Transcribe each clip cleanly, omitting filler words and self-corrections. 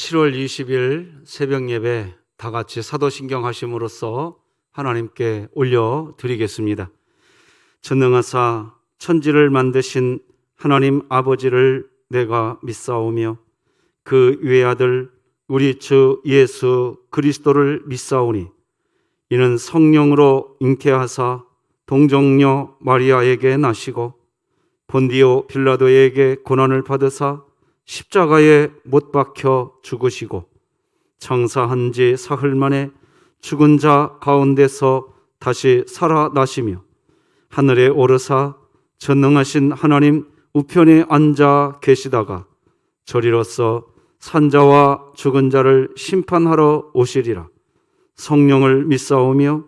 7월 20일 새벽 예배 다 같이 사도신경 하심으로써 하나님께 올려드리겠습니다. 전능하사 천지를 만드신 하나님 아버지를 내가 믿사오며 그 외아들 우리 주 예수 그리스도를 믿사오니 이는 성령으로 잉태하사 동정녀 마리아에게 나시고 본디오 빌라도에게 고난을 받으사 십자가에 못 박혀 죽으시고 장사한 지 사흘 만에 죽은 자 가운데서 다시 살아나시며 하늘에 오르사 전능하신 하나님 우편에 앉아 계시다가 저리로서 산자와 죽은 자를 심판하러 오시리라. 성령을 믿사오며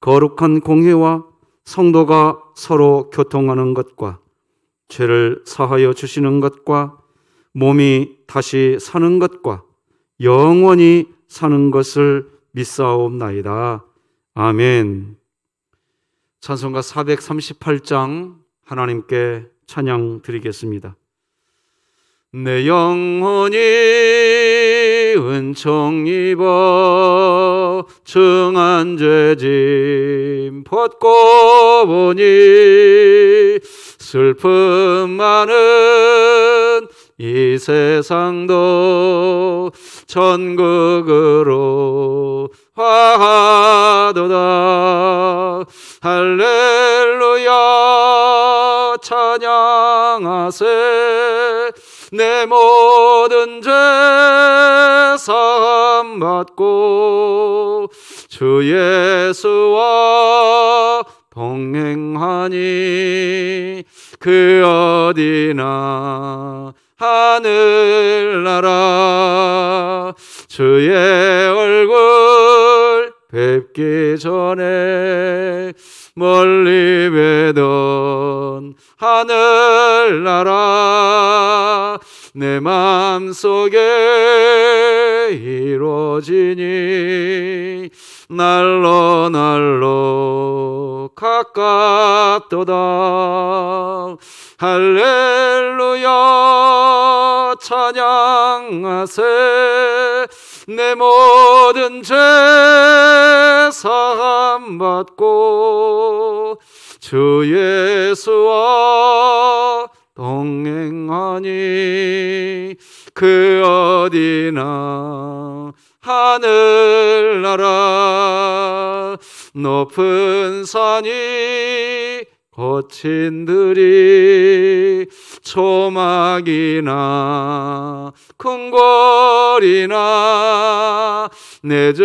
거룩한 공회와 성도가 서로 교통하는 것과 죄를 사하여 주시는 것과 몸이 다시 사는 것과 영원히 사는 것을 믿사옵나이다. 아멘. 찬송가 438장 하나님께 찬양 드리겠습니다. 내 영혼이 은총 입어 증한 죄짐 벗고 보니 슬픔 많은 이 세상도 천국으로 화하도다. 할렐루야 찬양하세. 내 모든 죄 사함 받고 주 예수와 동행하니 그 어디나 하늘나라. 주의 얼굴 뵙기 전에 멀리 뵈던 하늘나라. 내 맘속에 이루어지니 날로 날로 가깝도다. 할렐루야 찬양하세. 내 모든 죄 사함 받고 주 예수와 동행하니 그 어디나 하늘나라. 높은 산이 거친 들이 초막이나 큰 골이나 내 주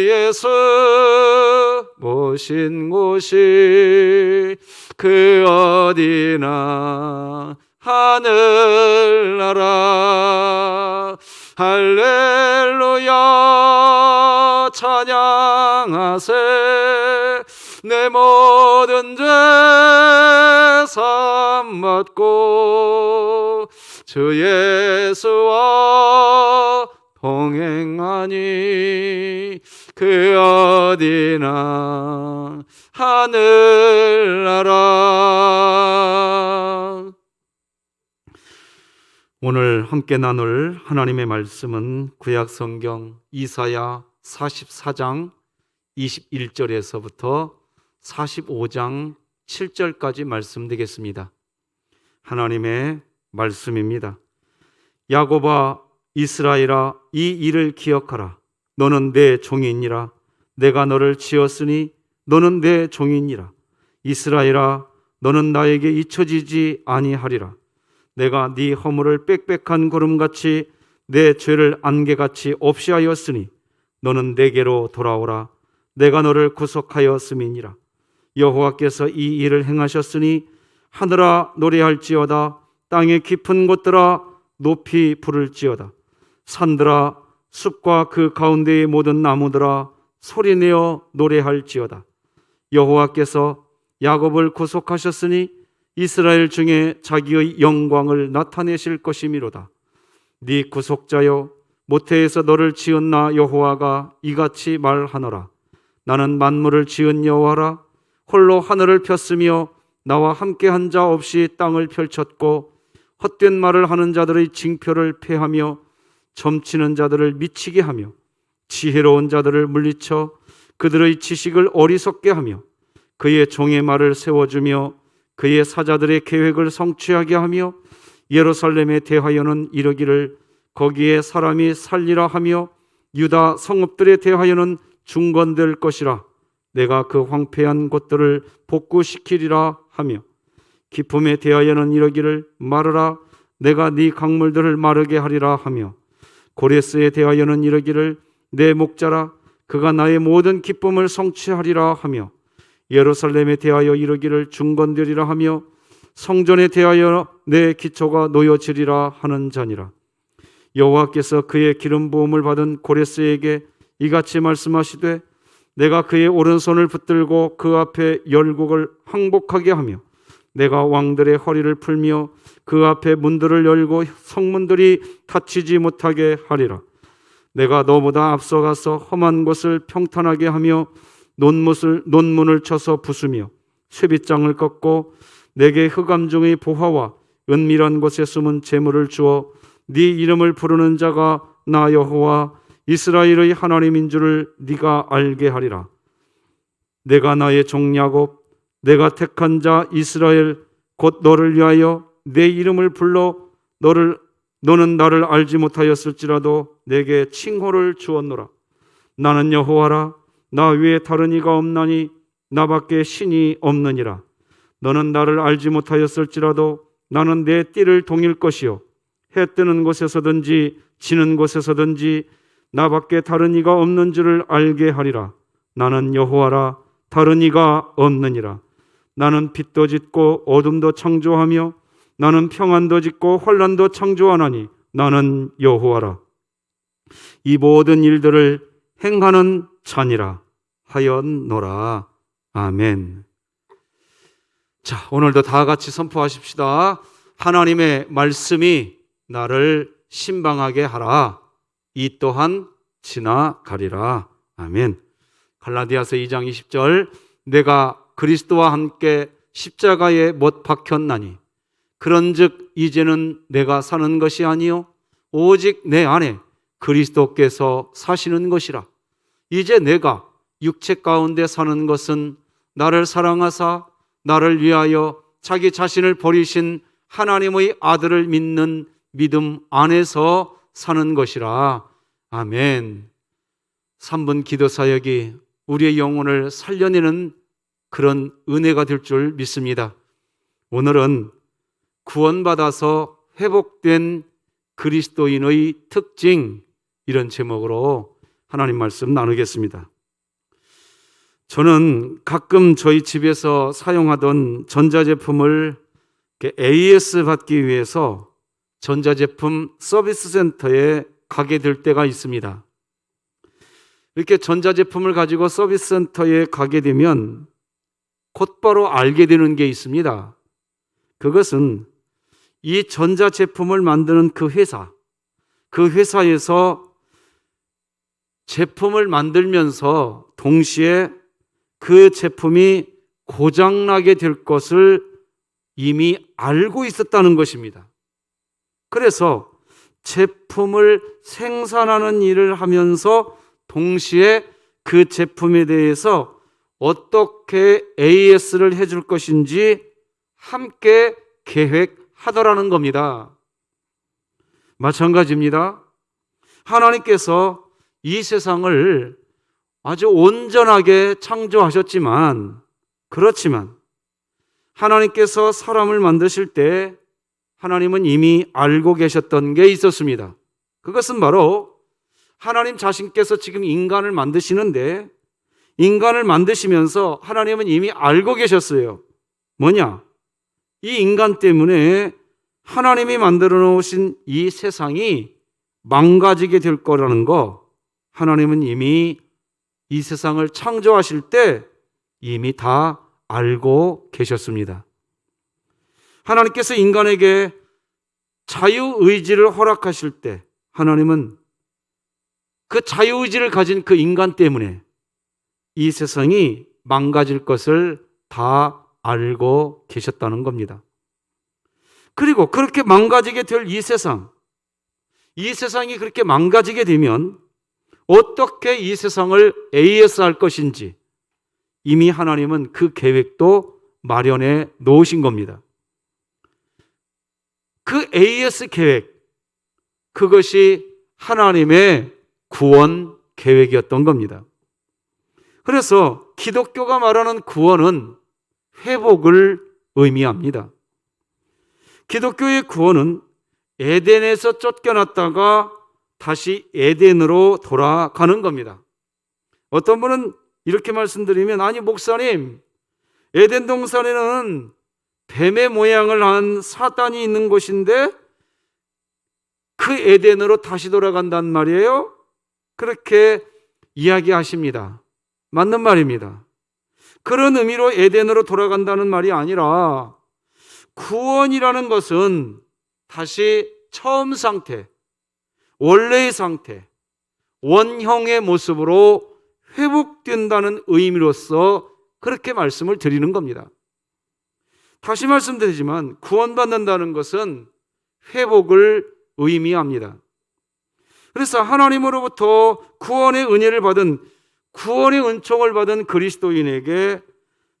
예수 모신 곳이 그 어디나 하늘나라. 할렐루야 찬양하세. 내 모든 죄 사함 받고 주 예수와 동행하니 그 어디나 하늘나라. 오늘 함께 나눌 하나님의 말씀은 구약성경 이사야 44장 21절에서부터 45장 7절까지 말씀드리겠습니다. 하나님의 말씀입니다. 야곱아 이스라엘아 이 일을 기억하라. 너는 내 종이니라. 내가 너를 지었으니 너는 내 종이니라. 이스라엘아 너는 나에게 잊혀지지 아니하리라. 내가 네 허물을 빽빽한 구름같이 내 죄를 안개같이 없이 하였으니 너는 내게로 돌아오라. 내가 너를 구속하였음이니라. 여호와께서 이 일을 행하셨으니 하늘아 노래할지어다. 땅의 깊은 곳들아 높이 부를지어다. 산들아 숲과 그 가운데의 모든 나무들아 소리내어 노래할지어다. 여호와께서 야곱을 구속하셨으니 이스라엘 중에 자기의 영광을 나타내실 것이미로다. 네 구속자여 모태에서 너를 지은 나 여호와가 이같이 말하노라. 나는 만물을 지은 여호와라. 홀로 하늘을 폈으며 나와 함께한 자 없이 땅을 펼쳤고 헛된 말을 하는 자들의 징표를 패하며 점치는 자들을 미치게 하며 지혜로운 자들을 물리쳐 그들의 지식을 어리석게 하며 그의 종의 말을 세워주며 그의 사자들의 계획을 성취하게 하며 예루살렘에 대하여는 이르기를 거기에 사람이 살리라 하며 유다 성읍들에 대하여는 중건될 것이라 내가 그 황폐한 곳들을 복구시키리라 하며 기품에 대하여는 이르기를 마르라 내가 네 강물들을 마르게 하리라 하며 고레스에 대하여는 이르기를 내 목자라 그가 나의 모든 기쁨을 성취하리라 하며 예루살렘에 대하여 이르기를 중건되리라 하며 성전에 대하여 내 기초가 놓여지리라 하는 자니라. 여호와께서 그의 기름 부음을 받은 고레스에게 이같이 말씀하시되 내가 그의 오른손을 붙들고 그 앞에 열국을 항복하게 하며 내가 왕들의 허리를 풀며 그 앞에 문들을 열고 성문들이 닫히지 못하게 하리라. 내가 너보다 앞서가서 험한 곳을 평탄하게 하며 논문을 쳐서 부수며 쇠빗장을 꺾고 내게 흑암 중의 보화와 은밀한 곳에 숨은 재물을 주어 네 이름을 부르는 자가 나 여호와 이스라엘의 하나님인 줄을 네가 알게 하리라. 내가 나의 종 야곱 내가 택한 자 이스라엘 곧 너를 위하여 내 이름을 불러 너는 나를 알지 못하였을지라도 내게 칭호를 주었노라. 나는 여호와라 나 외에 다른 이가 없나니 나밖에 신이 없느니라. 너는 나를 알지 못하였을지라도 나는 내 띠를 동일 것이요 해 뜨는 곳에서든지 지는 곳에서든지 나밖에 다른 이가 없는 줄을 알게 하리라. 나는 여호와라 다른 이가 없느니라. 나는 빛도 짓고 어둠도 창조하며 나는 평안도 짓고 혼란도 창조하나니 나는 여호와라. 이 모든 일들을 행하는 자니라 하였노라. 아멘. 자, 오늘도 다 같이 선포하십시다. 하나님의 말씀이 나를 신방하게 하라. 이 또한 지나가리라. 아멘. 갈라디아서 2장 20절 내가 그리스도와 함께 십자가에 못 박혔나니 그런즉 이제는 내가 사는 것이 아니요 오직 내 안에 그리스도께서 사시는 것이라. 이제 내가 육체 가운데 사는 것은 나를 사랑하사 나를 위하여 자기 자신을 버리신 하나님의 아들을 믿는 믿음 안에서 사는 것이라. 아멘. 3분 기도 사역이 우리의 영혼을 살려내는 그런 은혜가 될 줄 믿습니다. 오늘은 구원받아서 회복된 그리스도인의 특징, 이런 제목으로 하나님 말씀 나누겠습니다. 저는 가끔 저희 집에서 사용하던 전자제품을 AS 받기 위해서 전자제품 서비스 센터에 가게 될 때가 있습니다. 이렇게 전자제품을 가지고 서비스 센터에 가게 되면 곧바로 알게 되는 게 있습니다. 그것은 이 전자제품을 만드는 그 회사에서 제품을 만들면서 동시에 그 제품이 고장나게 될 것을 이미 알고 있었다는 것입니다. 그래서 제품을 생산하는 일을 하면서 동시에 그 제품에 대해서 어떻게 AS를 해줄 것인지 함께 계획하더라는 겁니다. 마찬가지입니다. 하나님께서 이 세상을 아주 온전하게 창조하셨지만, 그렇지만 하나님께서 사람을 만드실 때 하나님은 이미 알고 계셨던 게 있었습니다. 그것은 바로 하나님 자신께서 지금 인간을 만드시는데, 인간을 만드시면서 하나님은 이미 알고 계셨어요. 뭐냐? 이 인간 때문에 하나님이 만들어 놓으신 이 세상이 망가지게 될 거라는 거, 하나님은 이미 이 세상을 창조하실 때 이미 다 알고 계셨습니다. 하나님께서 인간에게 자유의지를 허락하실 때 하나님은 그 자유의지를 가진 그 인간 때문에 이 세상이 망가질 것을 다 알고 계셨다는 겁니다. 그리고 그렇게 망가지게 될 이 세상, 이 세상이 그렇게 망가지게 되면 어떻게 이 세상을 AS할 것인지 이미 하나님은 그 계획도 마련해 놓으신 겁니다. 그 AS 계획, 그것이 하나님의 구원 계획이었던 겁니다. 그래서 기독교가 말하는 구원은 회복을 의미합니다. 기독교의 구원은 에덴에서 쫓겨났다가 다시 에덴으로 돌아가는 겁니다. 어떤 분은 이렇게 말씀드리면, 아니 목사님, 에덴 동산에는 뱀의 모양을 한 사단이 있는 곳인데 그 에덴으로 다시 돌아간단 말이에요? 그렇게 이야기하십니다. 맞는 말입니다. 그런 의미로 에덴으로 돌아간다는 말이 아니라 구원이라는 것은 다시 처음 상태, 원래의 상태, 원형의 모습으로 회복된다는 의미로서 그렇게 말씀을 드리는 겁니다. 다시 말씀드리지만 구원받는다는 것은 회복을 의미합니다. 그래서 하나님으로부터 구원의 은혜를 받은, 구원의 은총을 받은 그리스도인에게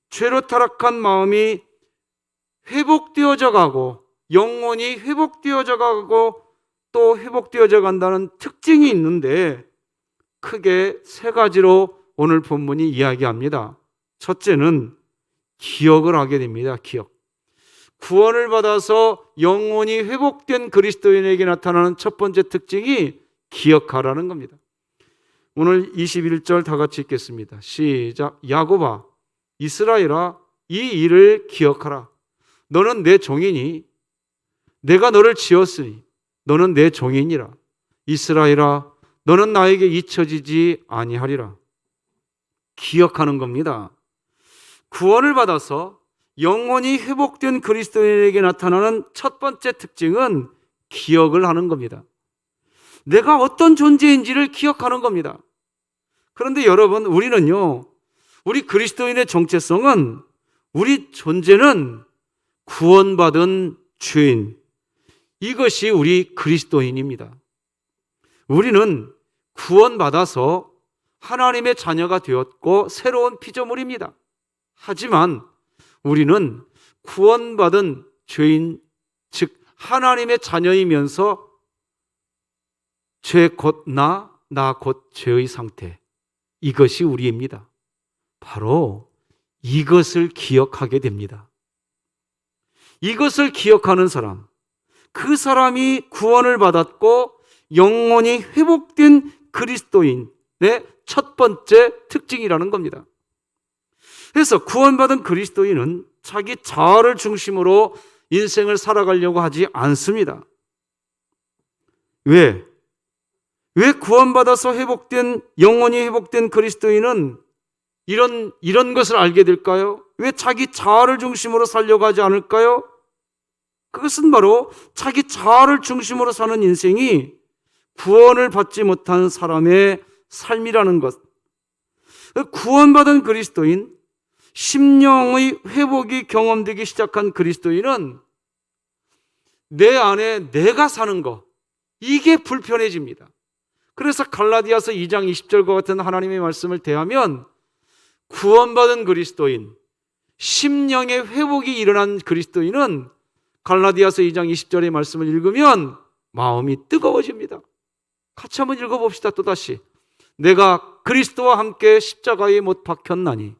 죄로 타락한 마음이 회복되어져 가고 영혼이 회복되어져 가고 또 회복되어져 간다는 특징이 있는데 크게 세 가지로 오늘 본문이 이야기합니다. 첫째는 기억을 하게 됩니다. 기억. 구원을 받아서 영혼이 회복된 그리스도인에게 나타나는 첫 번째 특징이 기억하라는 겁니다. 오늘 21절 다 같이 읽겠습니다. 시작. 야곱아, 이스라엘아, 이 일을 기억하라. 너는 내 종이니 내가 너를 지었으니 너는 내 종이니라. 이스라엘아, 너는 나에게 잊혀지지 아니하리라. 기억하는 겁니다. 구원을 받아서 영혼이 회복된 그리스도인에게 나타나는 첫 번째 특징은 기억을 하는 겁니다. 내가 어떤 존재인지를 기억하는 겁니다. 그런데 여러분, 우리는요, 우리 그리스도인의 정체성은, 우리 존재는 구원받은 죄인, 이것이 우리 그리스도인입니다. 우리는 구원받아서 하나님의 자녀가 되었고 새로운 피조물입니다. 하지만 우리는 구원받은 죄인, 즉 하나님의 자녀이면서 죄 곧 나 곧 죄의 상태, 이것이 우리입니다. 바로 이것을 기억하게 됩니다. 이것을 기억하는 사람, 그 사람이 구원을 받았고 영혼이 회복된 그리스도인의 첫 번째 특징이라는 겁니다. 그래서 구원받은 그리스도인은 자기 자아를 중심으로 인생을 살아가려고 하지 않습니다. 왜 구원받아서 회복된, 영혼이 회복된 그리스도인은 이런 것을 알게 될까요? 왜 자기 자아를 중심으로 살려고 하지 않을까요? 그것은 바로 자기 자아를 중심으로 사는 인생이 구원을 받지 못한 사람의 삶이라는 것. 구원받은 그리스도인, 심령의 회복이 경험되기 시작한 그리스도인은 내 안에 내가 사는 것, 이게 불편해집니다. 그래서 갈라디아서 2장 20절과 같은 하나님의 말씀을 대하면 구원받은 그리스도인, 심령의 회복이 일어난 그리스도인은 갈라디아서 2장 20절의 말씀을 읽으면 마음이 뜨거워집니다. 같이 한번 읽어봅시다. 또다시. 내가 그리스도와 함께 십자가에 못 박혔나니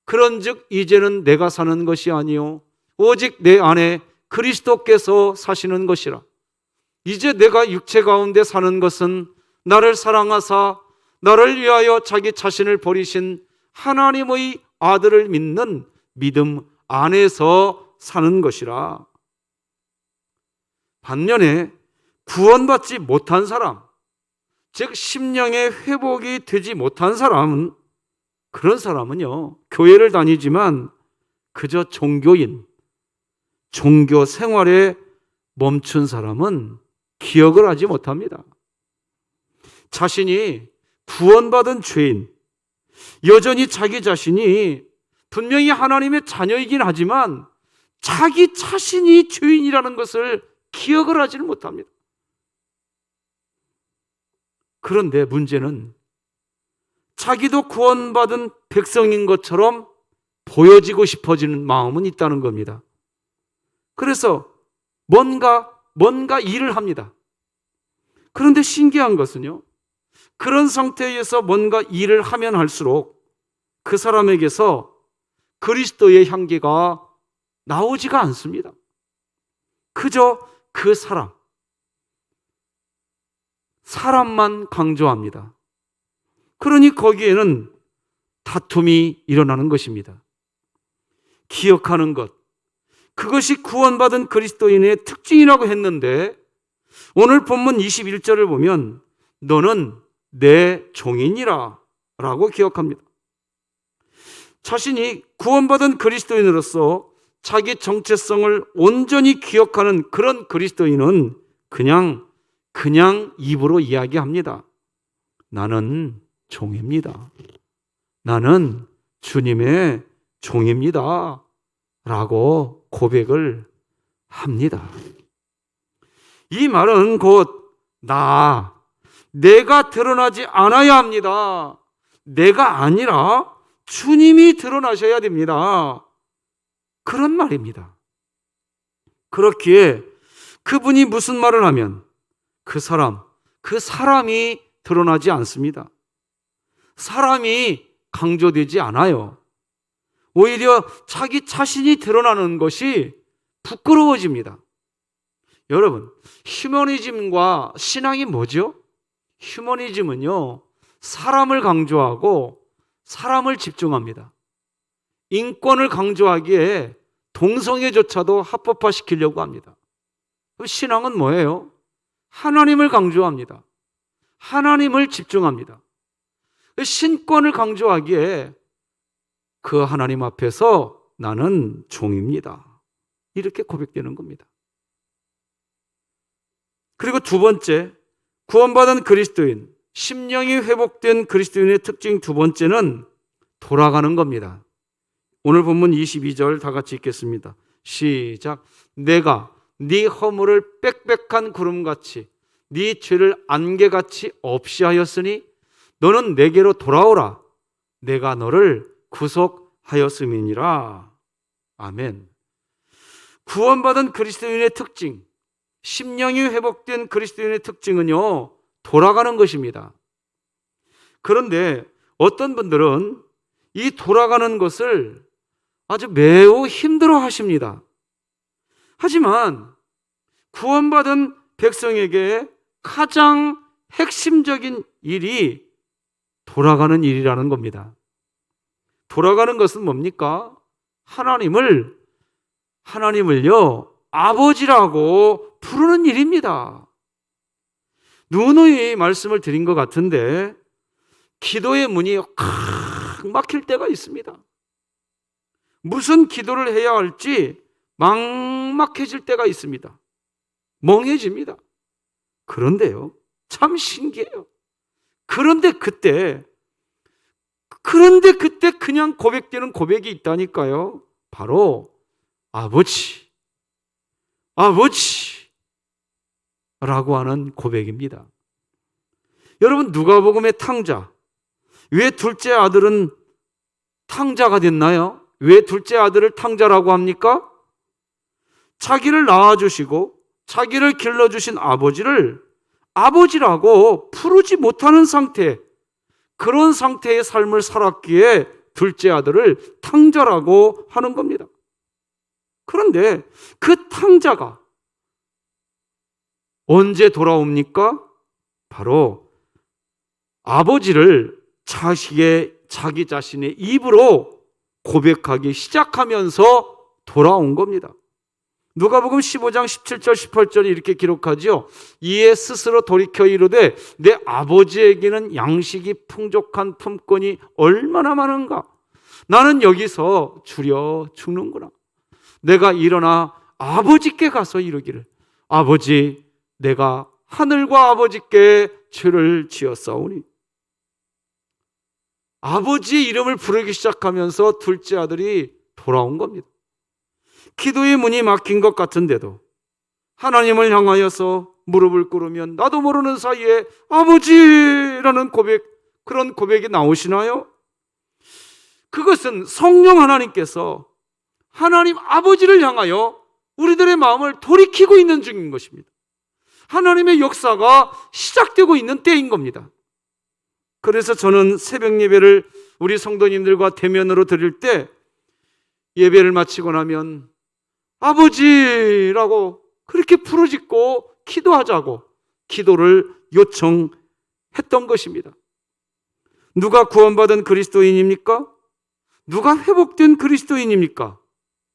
그런즉 이제는 내가 사는 것이 아니요 오직 내 안에 그리스도께서 사시는 것이라. 이제 내가 육체 가운데 사는 것은 나를 사랑하사 나를 위하여 자기 자신을 버리신 하나님의 아들을 믿는 믿음 안에서 사는 것이라. 반면에 구원받지 못한 사람, 즉 심령의 회복이 되지 못한 사람은, 그런 사람은요, 교회를 다니지만 그저 종교인, 종교 생활에 멈춘 사람은 기억을 하지 못합니다. 자신이 구원받은 죄인, 여전히 자기 자신이 분명히 하나님의 자녀이긴 하지만 자기 자신이 죄인이라는 것을 기억을 하지는 못합니다. 그런데 문제는 자기도 구원받은 백성인 것처럼 보여지고 싶어지는 마음은 있다는 겁니다. 그래서 뭔가 일을 합니다. 그런데 신기한 것은요, 그런 상태에서 뭔가 일을 하면 할수록 그 사람에게서 그리스도의 향기가 나오지가 않습니다. 그저 그 사람만 강조합니다. 그러니 거기에는 다툼이 일어나는 것입니다. 기억하는 것, 그것이 구원받은 그리스도인의 특징이라고 했는데 오늘 본문 21절을 보면 너는 내 종이니라 라고 기억합니다. 자신이 구원받은 그리스도인으로서 자기 정체성을 온전히 기억하는 그런 그리스도인은 그냥 입으로 이야기합니다. 나는 종입니다. 나는 주님의 종입니다. 라고 고백을 합니다. 이 말은 곧 내가 드러나지 않아야 합니다. 내가 아니라 주님이 드러나셔야 됩니다. 그런 말입니다. 그렇기에 그분이 무슨 말을 하면 그 사람이 드러나지 않습니다. 사람이 강조되지 않아요. 오히려 자기 자신이 드러나는 것이 부끄러워집니다. 여러분, 휴머니즘과 신앙이 뭐죠? 휴머니즘은요, 사람을 강조하고 사람을 집중합니다. 인권을 강조하기에 동성애조차도 합법화시키려고 합니다. 신앙은 뭐예요? 하나님을 강조합니다. 하나님을 집중합니다. 신권을 강조하기에 그 하나님 앞에서 나는 종입니다. 이렇게 고백되는 겁니다. 그리고 두 번째, 구원받은 그리스도인, 심령이 회복된 그리스도인의 특징 두 번째는 돌아가는 겁니다. 오늘 본문 22절 다 같이 읽겠습니다. 시작. 내가 네 허물을 빽빽한 구름같이 네 죄를 안개같이 없이 하였으니 너는 내게로 돌아오라. 내가 너를 구속하였음이니라. 아멘. 구원받은 그리스도인의 특징, 심령이 회복된 그리스도인의 특징은요, 돌아가는 것입니다. 그런데 어떤 분들은 이 돌아가는 것을 아주 매우 힘들어 하십니다. 하지만 구원받은 백성에게 가장 핵심적인 일이 돌아가는 일이라는 겁니다. 돌아가는 것은 뭡니까? 하나님을요, 아버지라고 부르는 일입니다. 누누이 말씀을 드린 것 같은데 기도의 문이 칵 막힐 때가 있습니다. 무슨 기도를 해야 할지 막막해질 때가 있습니다. 멍해집니다. 그런데요, 참 신기해요. 그런데 그때 그냥 고백되는 고백이 있다니까요. 바로 아버지 라고 하는 고백입니다. 여러분, 누가복음의 탕자, 왜 둘째 아들은 탕자가 됐나요? 왜 둘째 아들을 탕자라고 합니까? 자기를 낳아주시고 자기를 길러주신 아버지를 아버지라고 부르지 못하는 상태, 그런 상태의 삶을 살았기에 둘째 아들을 탕자라고 하는 겁니다. 그런데 그 탕자가 언제 돌아옵니까? 바로 아버지를 자기 자신의 입으로 고백하기 시작하면서 돌아온 겁니다. 누가복음 15장 17절 18절이 이렇게 기록하죠. 이에 스스로 돌이켜 이르되 내 아버지에게는 양식이 풍족한 품권이 얼마나 많은가. 나는 여기서 주려 죽는구나. 내가 일어나 아버지께 가서 이르기를 아버지, 내가 하늘과 아버지께 죄를 지었사오니. 아버지의 이름을 부르기 시작하면서 둘째 아들이 돌아온 겁니다. 기도의 문이 막힌 것 같은데도 하나님을 향하여서 무릎을 꿇으면 나도 모르는 사이에 아버지라는 고백, 그런 고백이 나오시나요? 그것은 성령 하나님께서 하나님 아버지를 향하여 우리들의 마음을 돌이키고 있는 중인 것입니다. 하나님의 역사가 시작되고 있는 때인 겁니다. 그래서 저는 새벽 예배를 우리 성도님들과 대면으로 드릴 때 예배를 마치고 나면 아버지라고 그렇게 부르짖고 기도하자고 기도를 요청했던 것입니다. 누가 구원받은 그리스도인입니까? 누가 회복된 그리스도인입니까?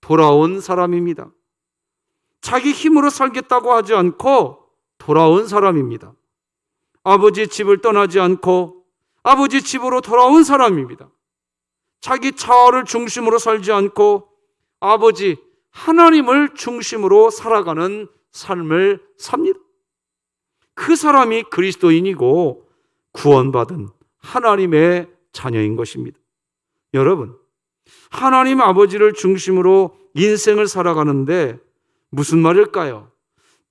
돌아온 사람입니다. 자기 힘으로 살겠다고 하지 않고 돌아온 사람입니다. 아버지 집을 떠나지 않고 아버지 집으로 돌아온 사람입니다. 자기 자아를 중심으로 살지 않고 아버지 하나님을 중심으로 살아가는 삶을 삽니다. 그 사람이 그리스도인이고 구원받은 하나님의 자녀인 것입니다. 여러분, 하나님 아버지를 중심으로 인생을 살아가는데 무슨 말일까요?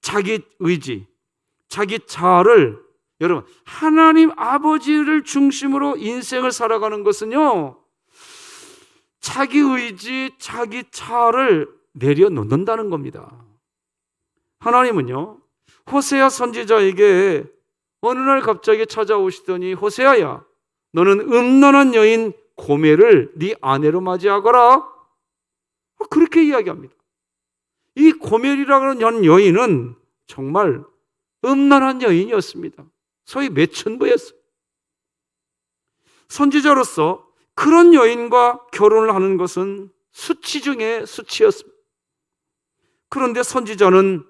자기 의지, 자기 자아를, 여러분, 하나님 아버지를 중심으로 인생을 살아가는 것은요, 자기 의지, 자기 자아를 내려놓는다는 겁니다. 하나님은요, 호세아 선지자에게 어느 날 갑자기 찾아오시더니 호세아야, 너는 음란한 여인 고멜을 네 아내로 맞이하거라. 그렇게 이야기합니다. 이 고멜이라는 여인은 정말 음란한 여인이었습니다. 소위 매춘부였어요. 선지자로서 그런 여인과 결혼을 하는 것은 수치 중에 수치였습니다. 그런데 선지자는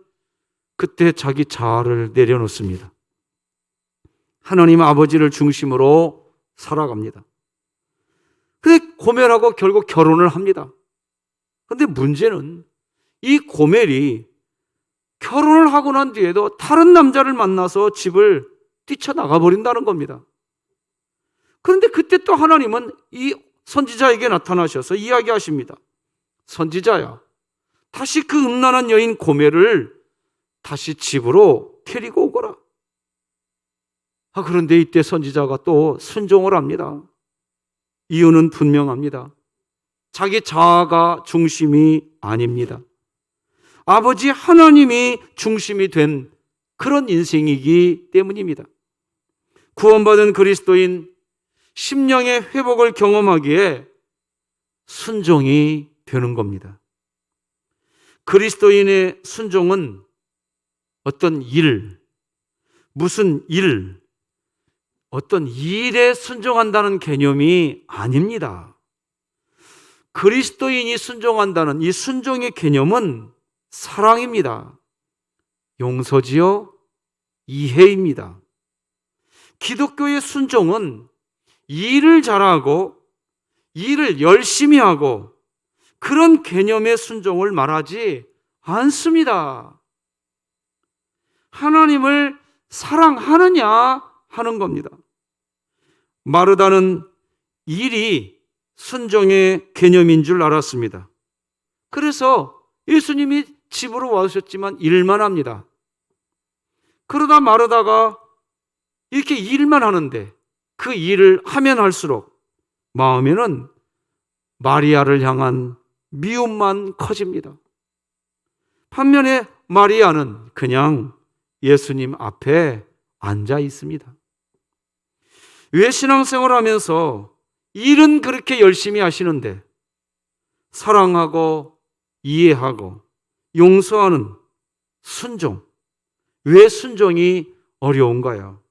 그때 자기 자아를 내려놓습니다. 하나님 아버지를 중심으로 살아갑니다. 근데 고멜하고 결국 결혼을 합니다. 그런데 문제는 이 고멜이 결혼을 하고 난 뒤에도 다른 남자를 만나서 집을 뛰쳐나가 버린다는 겁니다. 그런데 그때 또 하나님은 이 선지자에게 나타나셔서 이야기하십니다. 선지자야, 다시 그 음란한 여인 고멜을 다시 집으로 데리고 오거라. 그런데 이때 선지자가 또 순종을 합니다. 이유는 분명합니다. 자기 자아가 중심이 아닙니다. 아버지 하나님이 중심이 된 그런 인생이기 때문입니다. 구원받은 그리스도인, 심령의 회복을 경험하기에 순종이 되는 겁니다. 그리스도인의 순종은 어떤 일, 무슨 일, 어떤 일에 순종한다는 개념이 아닙니다. 그리스도인이 순종한다는 이 순종의 개념은 사랑입니다. 용서지요, 이해입니다. 기독교의 순종은 일을 잘하고 일을 열심히 하고 그런 개념의 순종을 말하지 않습니다. 하나님을 사랑하느냐 하는 겁니다. 마르다는 일이 순종의 개념인 줄 알았습니다. 그래서 예수님이 집으로 와주셨지만 일만 합니다. 그러다 마르다가 이렇게 일만 하는데 그 일을 하면 할수록 마음에는 마리아를 향한 미움만 커집니다. 반면에 마리아는 그냥 예수님 앞에 앉아 있습니다. 왜 신앙생활을 하면서 일은 그렇게 열심히 하시는데 사랑하고 이해하고 용서하는 순종, 왜 순종이 어려운가요?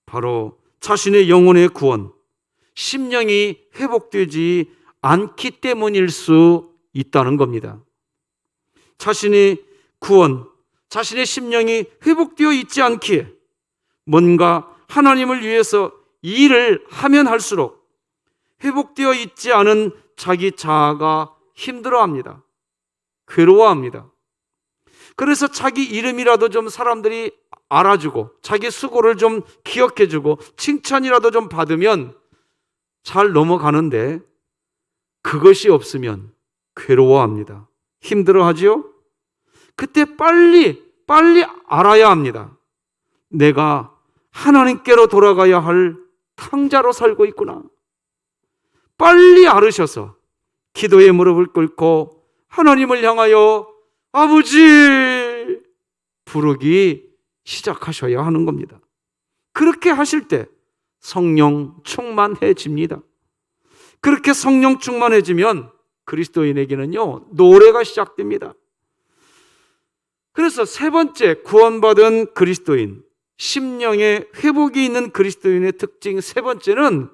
바로 자신의 영혼의 구원, 심령이 회복되지 않기 때문일 수 있다는 겁니다. 자신의 구원, 자신의 심령이 회복되어 있지 않기에 뭔가 하나님을 위해서 일을 하면 할수록 회복되어 있지 않은 자기 자아가 힘들어합니다. 괴로워합니다. 그래서 자기 이름이라도 좀 사람들이 알아주고 자기 수고를 좀 기억해주고 칭찬이라도 좀 받으면 잘 넘어가는데 그것이 없으면 괴로워합니다. 힘들어하지요? 그때 빨리 빨리 알아야 합니다. 내가 하나님께로 돌아가야 할 탕자로 살고 있구나. 빨리 알으셔서 기도의 무릎을 꿇고 하나님을 향하여 아버지 부르기 시작하셔야 하는 겁니다. 그렇게 하실 때 성령 충만해집니다. 그렇게 성령 충만해지면 그리스도인에게는요, 노래가 시작됩니다. 그래서 세 번째, 구원받은 그리스도인, 심령의 회복이 있는 그리스도인의 특징 세 번째는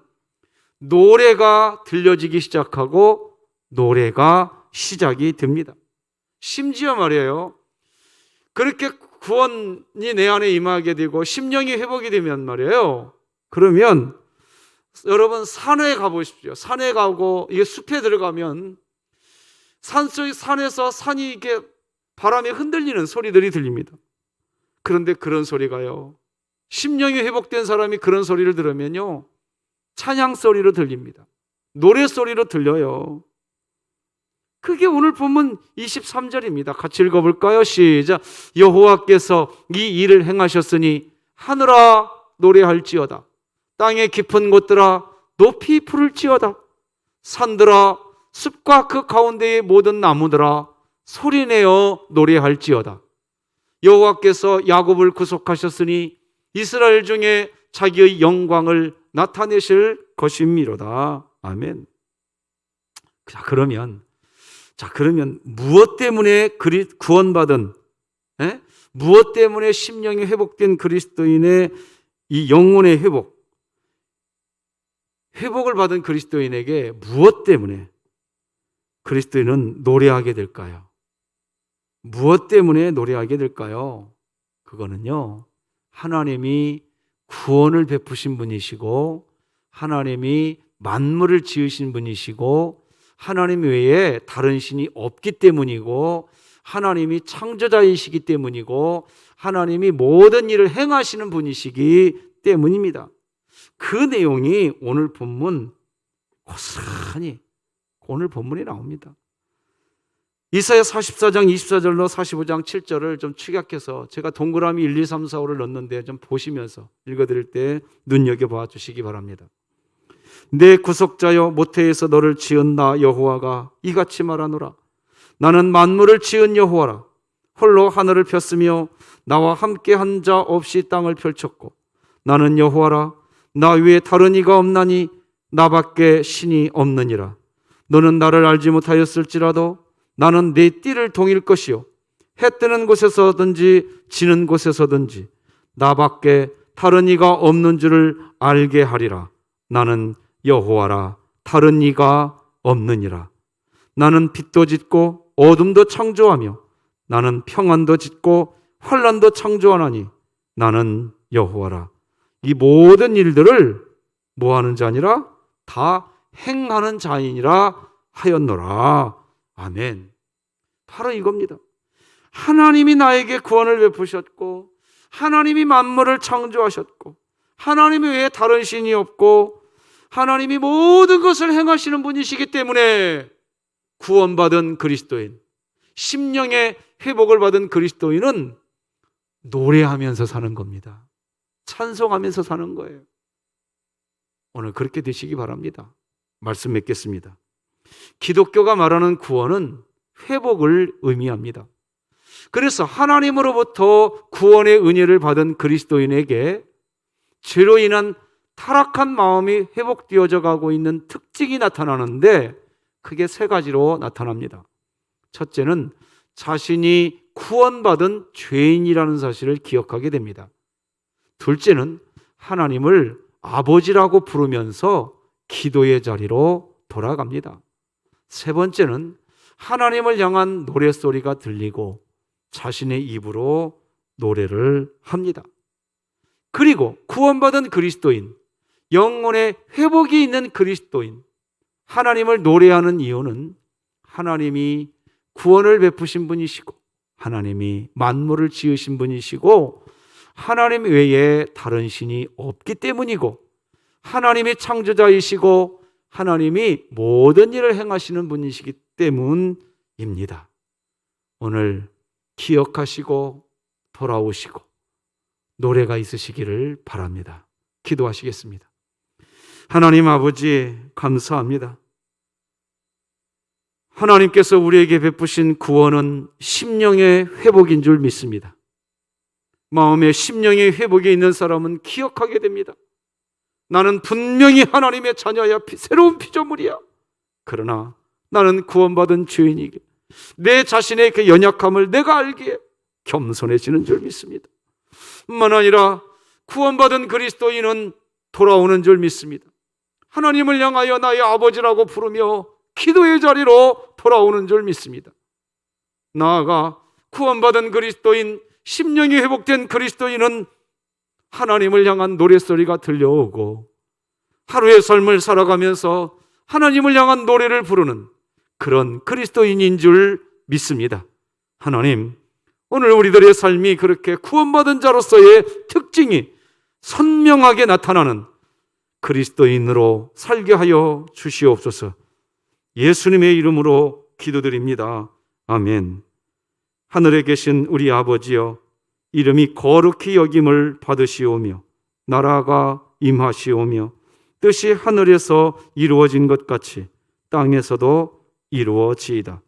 노래가 들려지기 시작하고 노래가 시작이 됩니다. 심지어 말이에요, 그렇게 구원이 내 안에 임하게 되고 심령이 회복이 되면 말이에요, 그러면 여러분 산에 가보십시오. 산에 가고 이게 숲에 들어가면 산에서 산이 이렇게 바람에 흔들리는 소리들이 들립니다. 그런데 그런 소리가요, 심령이 회복된 사람이 그런 소리를 들으면요, 찬양 소리로 들립니다. 노래 소리로 들려요. 그게 오늘 본문 23절입니다. 같이 읽어볼까요? 시작. 여호와께서 이 일을 행하셨으니 하늘아 노래할지어다. 땅의 깊은 곳들아 높이 부를지어다. 산들아 숲과 그 가운데의 모든 나무들아 소리내어 노래할지어다. 여호와께서 야곱을 구속하셨으니 이스라엘 중에 자기의 영광을 나타내실 것임이로다. 아멘. 자, 그러면 무엇 때문에 구원받은, 무엇 때문에 심령이 회복된 그리스도인의 이 영혼의 회복을 받은 그리스도인에게 무엇 때문에 그리스도인은 노래하게 될까요? 무엇 때문에 노래하게 될까요? 그거는요, 하나님이 구원을 베푸신 분이시고 하나님이 만물을 지으신 분이시고 하나님 외에 다른 신이 없기 때문이고 하나님이 창조자이시기 때문이고 하나님이 모든 일을 행하시는 분이시기 때문입니다. 그 내용이 오늘 본문 고스란히 오늘 본문에 나옵니다. 이사야 44장 24절로 45장 7절을 좀 축약해서 제가 동그라미 1, 2, 3, 4, 5를 넣는데 좀 보시면서 읽어드릴 때 눈여겨봐 주시기 바랍니다. 내 구속자여 모태에서 너를 지은 나 여호와가 이같이 말하노라. 나는 만물을 지은 여호와라. 홀로 하늘을 폈으며 나와 함께 한 자 없이 땅을 펼쳤고 나는 여호와라. 나 위에 다른 이가 없나니 나밖에 신이 없느니라. 너는 나를 알지 못하였을지라도 나는 네 띠를 동일 것이요 해 뜨는 곳에서든지 지는 곳에서든지 나밖에 다른 이가 없는 줄을 알게 하리라. 나는 여호와라. 다른 이가 없느니라. 나는 빛도 짓고 어둠도 창조하며 나는 평안도 짓고 환난도 창조하나니 나는 여호와라. 이 모든 일들을 뭐 하는 자니라? 다 행하는 자이니라 하였노라. 아멘. 바로 이겁니다. 하나님이 나에게 구원을 베푸셨고 하나님이 만물을 창조하셨고 하나님 외에 다른 신이 없고 하나님이 모든 것을 행하시는 분이시기 때문에 구원받은 그리스도인, 심령의 회복을 받은 그리스도인은 노래하면서 사는 겁니다. 찬송하면서 사는 거예요. 오늘 그렇게 되시기 바랍니다. 말씀 맺겠습니다. 기독교가 말하는 구원은 회복을 의미합니다. 그래서 하나님으로부터 구원의 은혜를 받은 그리스도인에게 죄로 인한 타락한 마음이 회복되어져 가고 있는 특징이 나타나는데 크게 세 가지로 나타납니다. 첫째는 자신이 구원받은 죄인이라는 사실을 기억하게 됩니다. 둘째는 하나님을 아버지라고 부르면서 기도의 자리로 돌아갑니다. 세 번째는 하나님을 향한 노랫소리가 들리고 자신의 입으로 노래를 합니다. 그리고 구원받은 그리스도인, 영혼의 회복이 있는 그리스도인, 하나님을 노래하는 이유는 하나님이 구원을 베푸신 분이시고 하나님이 만물을 지으신 분이시고 하나님 외에 다른 신이 없기 때문이고 하나님이 창조자이시고 하나님이 모든 일을 행하시는 분이시기 때문입니다. 오늘 기억하시고 돌아오시고 노래가 있으시기를 바랍니다. 기도하시겠습니다. 하나님 아버지, 감사합니다. 하나님께서 우리에게 베푸신 구원은 심령의 회복인 줄 믿습니다. 마음의 심령의 회복에 있는 사람은 기억하게 됩니다. 나는 분명히 하나님의 자녀야, 새로운 피조물이야. 그러나 나는 구원받은 죄인이기에 내 자신의 그 연약함을 내가 알기에 겸손해지는 줄 믿습니다. 뿐만 아니라 구원받은 그리스도인은 돌아오는 줄 믿습니다. 하나님을 향하여 나의 아버지라고 부르며 기도의 자리로 돌아오는 줄 믿습니다. 나아가 구원받은 그리스도인, 심령이 회복된 그리스도인은 하나님을 향한 노랫소리가 들려오고 하루의 삶을 살아가면서 하나님을 향한 노래를 부르는 그런 그리스도인인 줄 믿습니다. 하나님, 오늘 우리들의 삶이 그렇게 구원받은 자로서의 특징이 선명하게 나타나는 그리스도인으로 살게 하여 주시옵소서. 예수님의 이름으로 기도드립니다. 아멘. 하늘에 계신 우리 아버지여, 이름이 거룩히 여김을 받으시오며 나라가 임하시오며 뜻이 하늘에서 이루어진 것 같이 땅에서도 이루어지이다.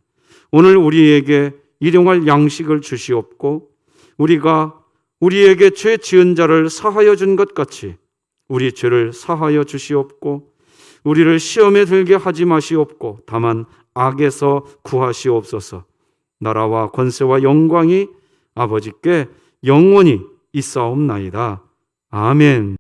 오늘 우리에게 일용할 양식을 주시옵고 우리가 우리에게 죄 지은 자를 사하여 준 것 같이 우리 죄를 사하여 주시옵고 우리를 시험에 들게 하지 마시옵고 다만 악에서 구하시옵소서. 나라와 권세와 영광이 아버지께 영원히 있사옵나이다. 아멘.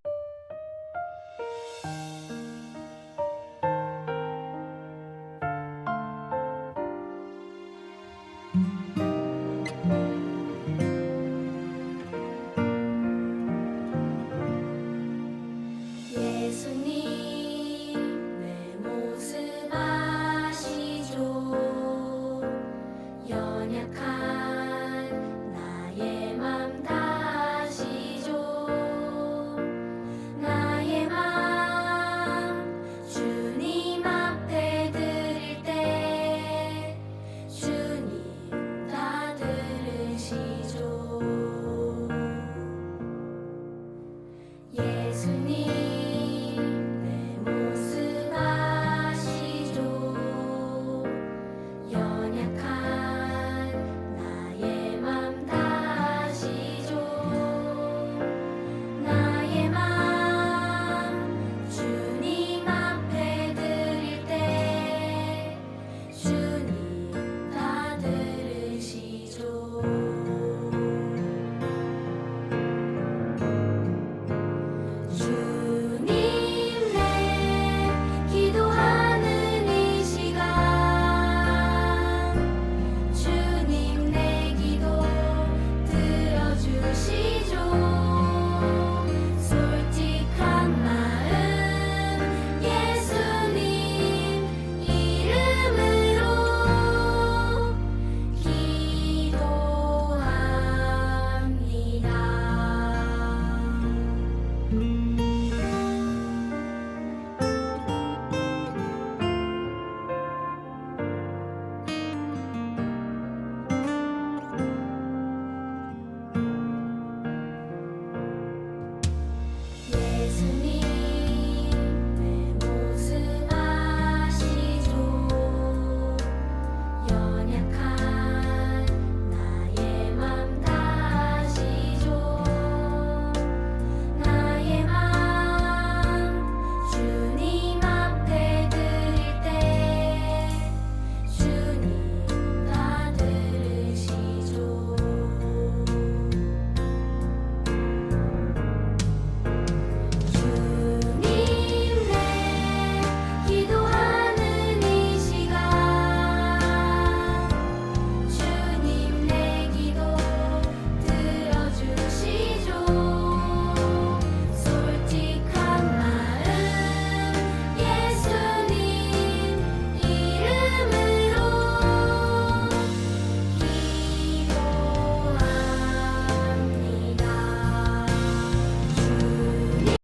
예수님